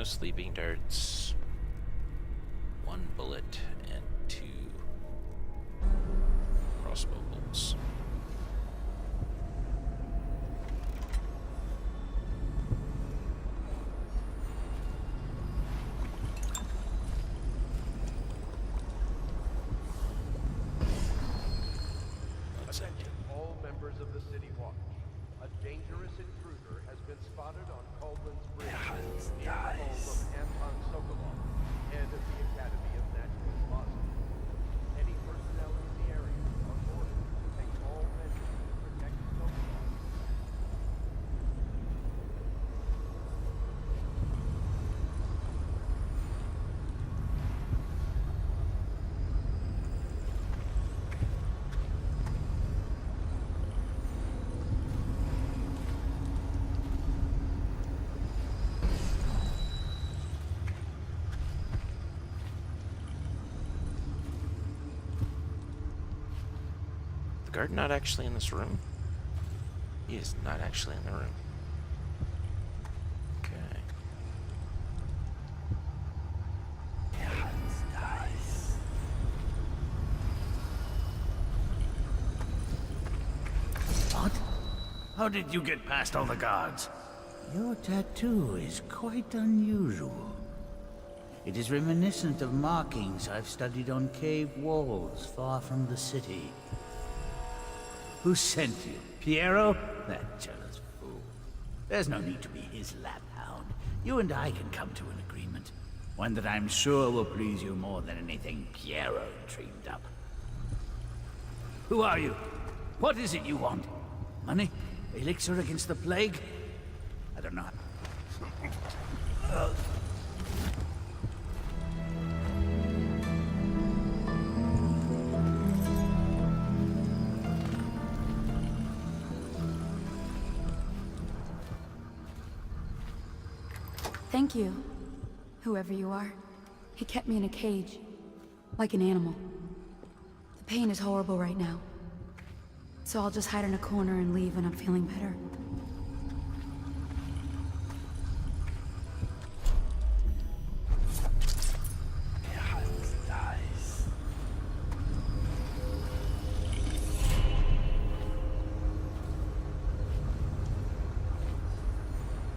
no sleeping darts, 1 bullet, and 2 crossbow bolts. Attention, all members of the City Watch. A dangerous intruder has been spotted on Kaldwin's Bridge, near the home of Anton Sokolov, head of the Academy of Natural Philosophy. Any personnel in the area are ordered to take all measures to protect Sokolov. The guard not actually in this room? He is not actually in the room. Okay. What? How did you get past all the guards? Your tattoo is quite unusual. It is reminiscent of markings I've studied on cave walls far from the city. Who sent you? Piero? That jealous fool. There's no need to be his laphound. You and I can come to an agreement. One that I'm sure will please you more than anything Piero dreamed up. Who are you? What is it you want? Money? Elixir against the plague? I don't know. Thank you, whoever you are. He kept me in a cage, like an animal. The pain is horrible right now, so I'll just hide in a corner and leave when I'm feeling better.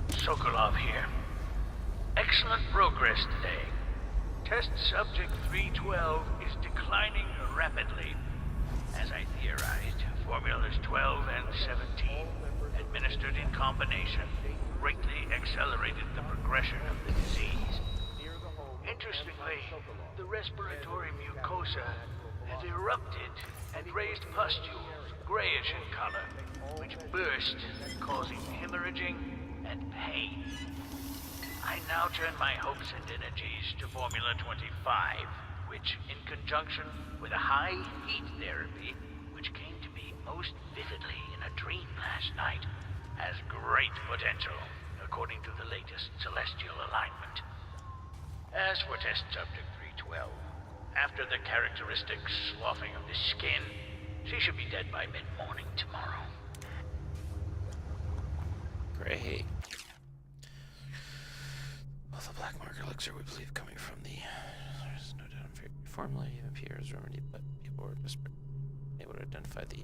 Sokolov here. Excellent progress today. Test subject 312 is declining rapidly. As I theorized, formulas 12 and 17, administered in combination, greatly accelerated the progression of the disease. Interestingly, the respiratory mucosa has erupted and raised pustules, grayish in color, which burst, causing hemorrhaging and pain. I now turn my hopes and energies to Formula 25, which, in conjunction with a high heat therapy, which came to me most vividly in a dream last night, has great potential, according to the latest celestial alignment. As for test subject 312, after the characteristic sloughing of the skin, she should be dead by mid-morning tomorrow. Great. Well, the black marker elixir we believe coming from the... There's no doubt in formula, even Pierre's remedy, but people were desperate. Able to identify the...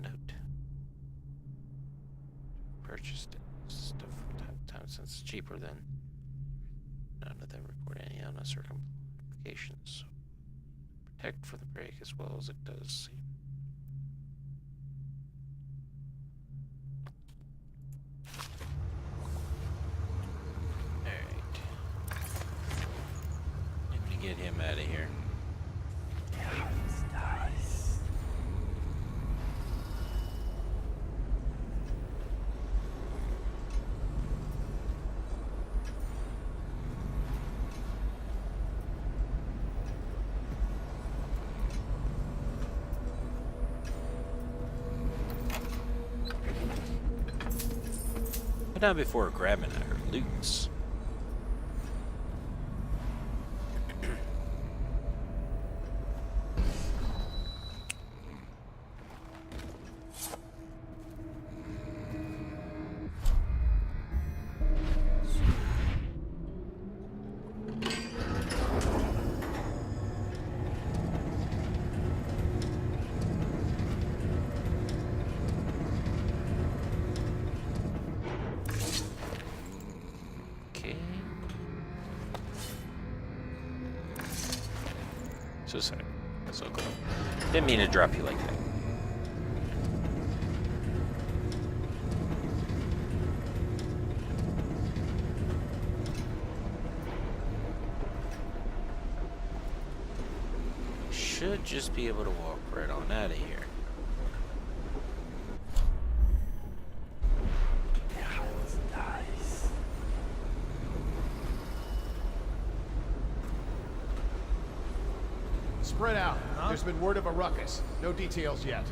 note. Purchased it. Stuff from time to time since it's cheaper than... None of them report any illness or complications. So protect from the break as well as it does seem. Get him out of here. Nice. But not before grabbing her loots. So sorry. So cool. Didn't mean to drop you like that. Should just be able to walk right on out of here. Spread out. There's been word of a ruckus. No details yet.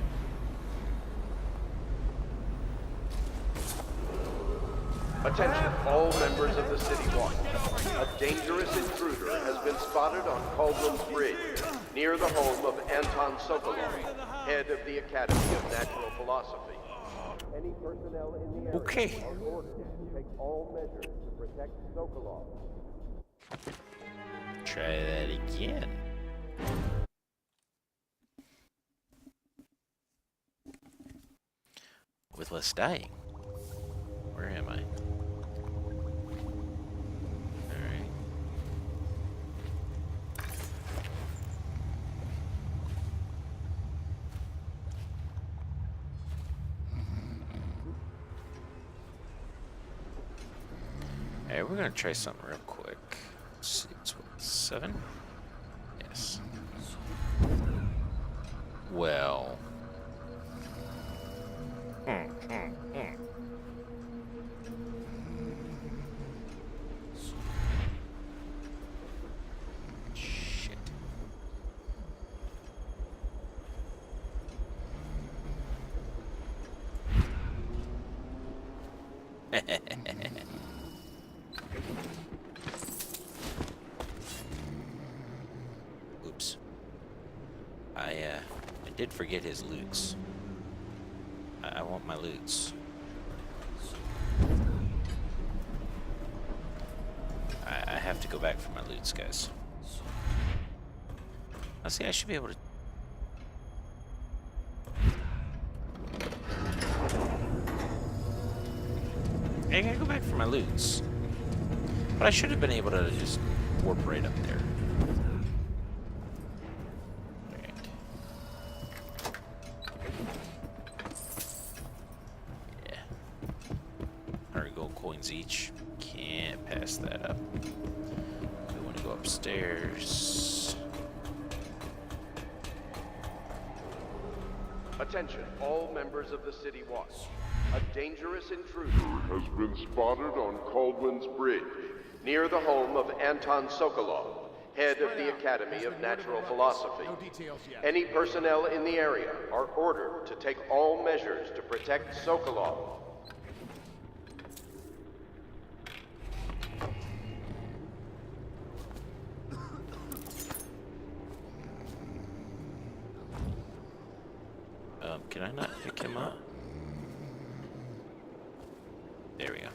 Attention, all members of the City Watch. A dangerous intruder has been spotted on Cauldron's Bridge, near the home of Anton Sokolov, head of the Academy of Natural Philosophy. Any personnel in the area are ordered to take all measures to protect Sokolov. Try that again. With less dying. Where am I? Alright. Alright, we're gonna try something real quick. Let's see, it's what, 7? Yes. Well. Shit. Oops. I did forget his loots. I want my loots. I have to go back for my loots, guys. I see I should be able to... I gotta go back for my loots. But I should have been able to just warp right up there. Each. Can't pass that up. We want to go upstairs. Attention, all members of the City Watch. A dangerous intruder has been spotted on Cauldron's Bridge, near the home of Anton Sokolov, head of the Academy of Natural Philosophy. Any personnel in the area are ordered to take all measures to protect Sokolov. Can I not pick him up? There we go.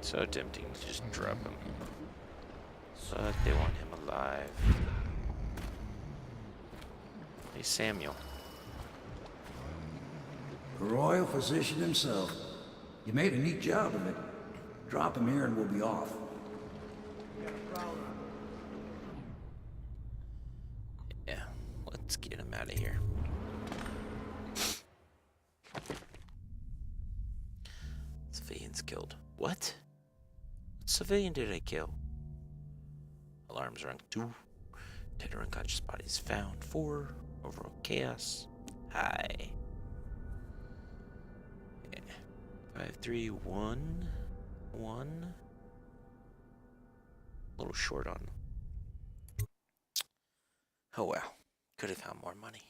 So tempting to just drop him. But they want him alive. Hey, Samuel. The royal physician himself. You made a neat job of it. Drop him here and we'll be off. Yeah, let's get him out of here. Civilians killed. What? Civilian did I kill? Alarms rung 2. 10 unconscious bodies found. 4. Overall chaos. Hi. Yeah. 5, 3, 1. 1. A little short on. Oh well. Could have found more money.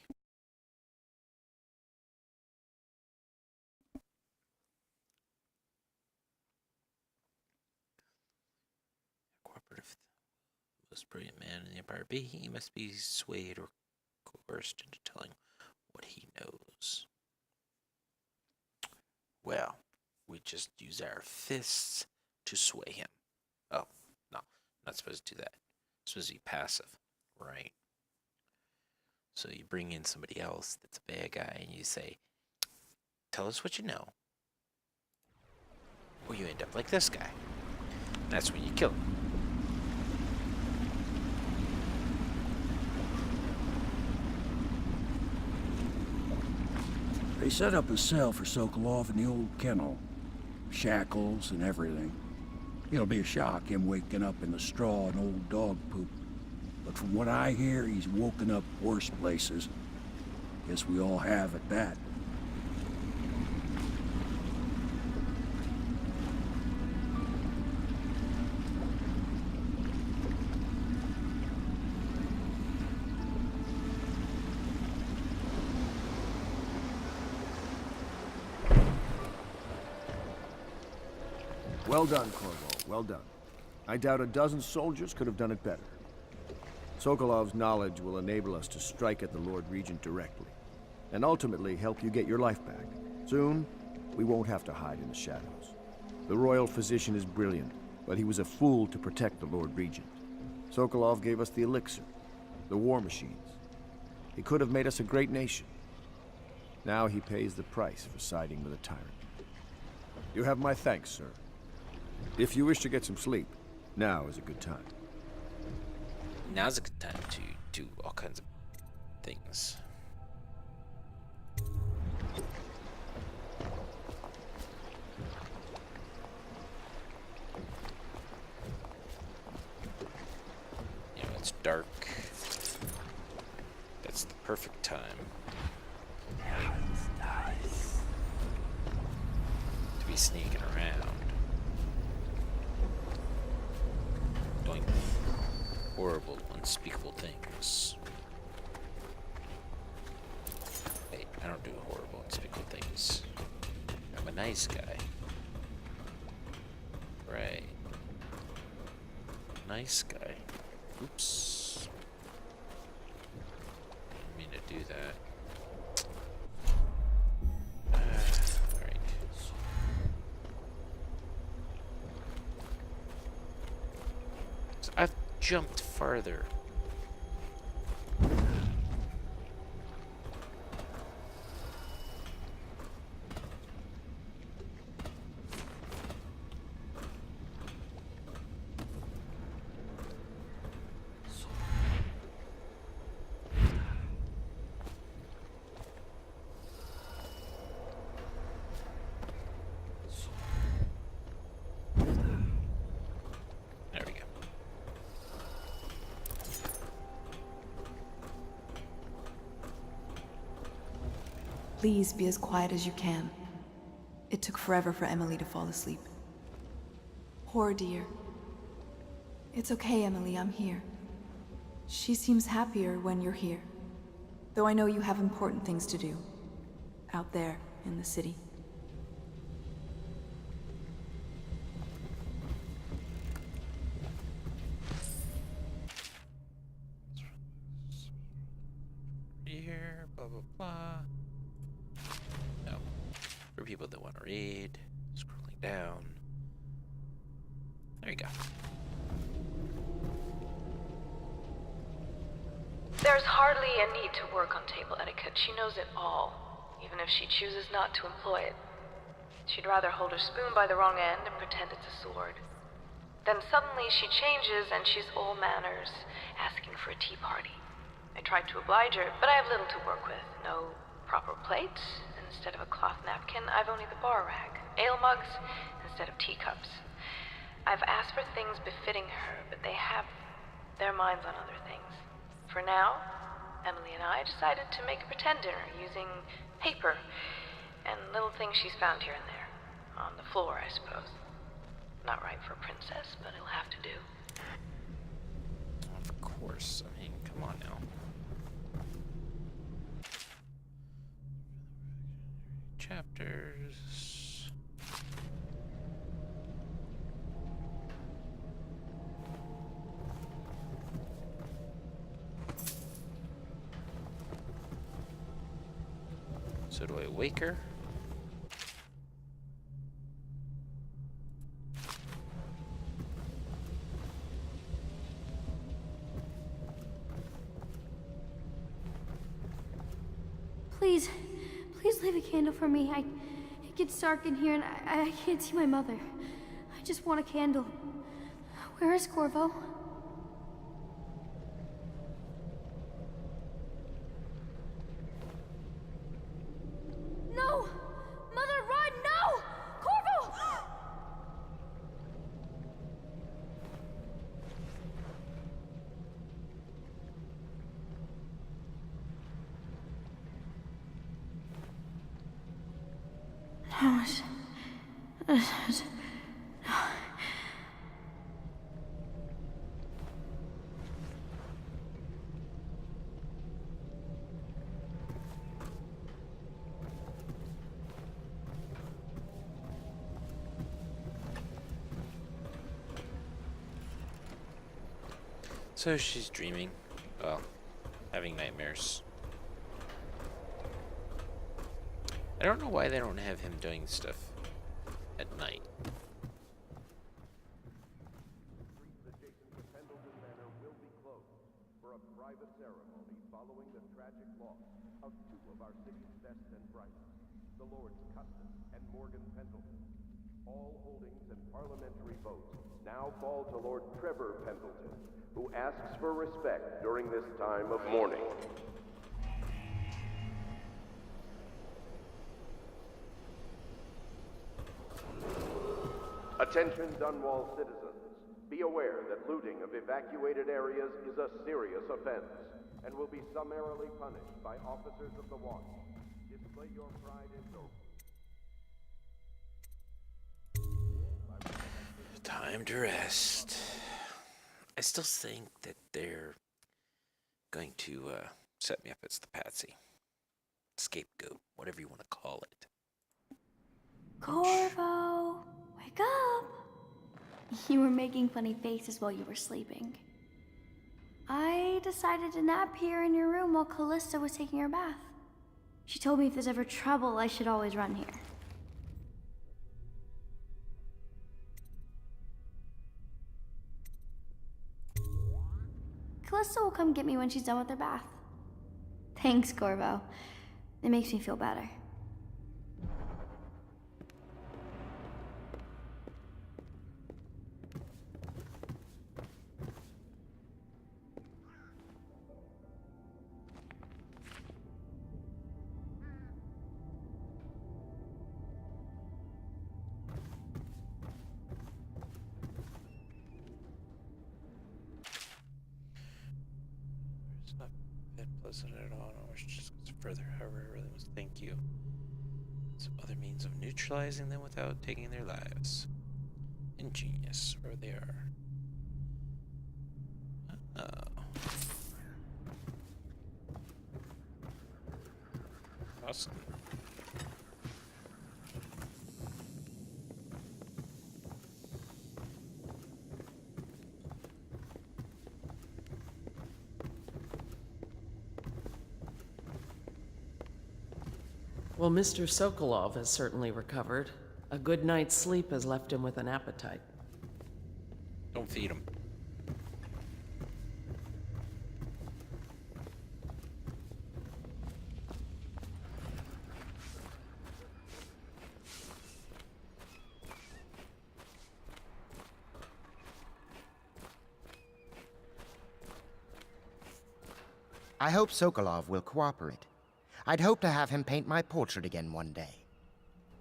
Most brilliant man in the Empire B. He must be swayed or coerced into telling what he knows. Well, we just use our fists to sway him. Oh, no, not supposed to do that. Supposed to be passive, right? So you bring in somebody else that's a bad guy and you say, tell us what you know. Or you end up like this guy. That's when you kill him. They set up a cell for Sokolov in the old kennel. Shackles and everything. It'll be a shock, him waking up in the straw and old dog poop. But from what I hear, he's woken up worse places. Guess we all have at that. Well done, Corvo. Well done. I doubt a dozen soldiers could have done it better. Sokolov's knowledge will enable us to strike at the Lord Regent directly, and ultimately help you get your life back. Soon, we won't have to hide in the shadows. The royal physician is brilliant, but he was a fool to protect the Lord Regent. Sokolov gave us the elixir, the war machines. He could have made us a great nation. Now he pays the price for siding with a tyrant. You have my thanks, sir. If you wish to get some sleep, now is a good time. Now's a good time to do all kinds of things. You know, it's dark. That's the perfect time to be sneaking around. Doing horrible, unspeakable things. Wait, I don't do horrible, unspeakable things. I'm a nice guy. Right. Nice guy. Oops. Didn't mean to do that. Alright. So I've jumped farther. There we go. Please be as quiet as you can. It took forever for Emily to fall asleep. Poor dear. It's okay, Emily, I'm here. She seems happier when you're here. Though I know you have important things to do. Out there, in the city. Here, blah blah blah. No. For people that want to read, scrolling down. There you go. There's hardly a need to work on table etiquette. She knows it all, even if she chooses not to employ it. She'd rather hold her spoon by the wrong end and pretend it's a sword. Then suddenly she changes and she's all manners, asking for a tea party. I tried to oblige her, but I have little to work with. No proper plates. Instead of a cloth napkin, I've only the bar rag. Ale mugs instead of teacups. I've asked for things befitting her, but they have their minds on other things. For now, Emily and I decided to make a pretend dinner using paper and little things she's found here and there. On the floor, I suppose. Not right for a princess, but it'll have to do. Of course. I mean, come on now. Chapters. So do I wake her? Please, please leave a candle for me. It gets dark in here and I can't see my mother. I just want a candle. Where is Corvo? No! Mother, run! No! Corvo! So she's dreaming. Well, having nightmares. I don't know why they don't have him doing stuff at night. Streets adjacent to Pendleton Manor will be closed for a private ceremony following the tragic loss of two of our city's best and brightest, the Lords Custis and Morgan Pendleton. All holdings and parliamentary votes now fall to Lord Trevor Pendleton, who asks for respect during this time of mourning. Attention Dunwall citizens. Be aware that looting of evacuated areas is a serious offense and will be summarily punished by officers of the watch. Display your pride in Time to rest. I still think that they're going to set me up as the patsy. Scapegoat, whatever you want to call it. Corvo, wake up! You were making funny faces while you were sleeping. I decided to nap here in your room while Callista was taking her bath. She told me if there's ever trouble, I should always run here. Callista will come get me when she's done with her bath. Thanks, Corvo. It makes me feel better. It's not that pleasant at all. I wish just goes further. However, I really must thank you. Some other means of neutralizing them without taking their lives. Ingenious, where they are. Oh. Awesome. Well, Mr. Sokolov has certainly recovered. A good night's sleep has left him with an appetite. Don't feed him. I hope Sokolov will cooperate. I'd hope to have him paint my portrait again one day.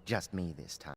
Just me this time.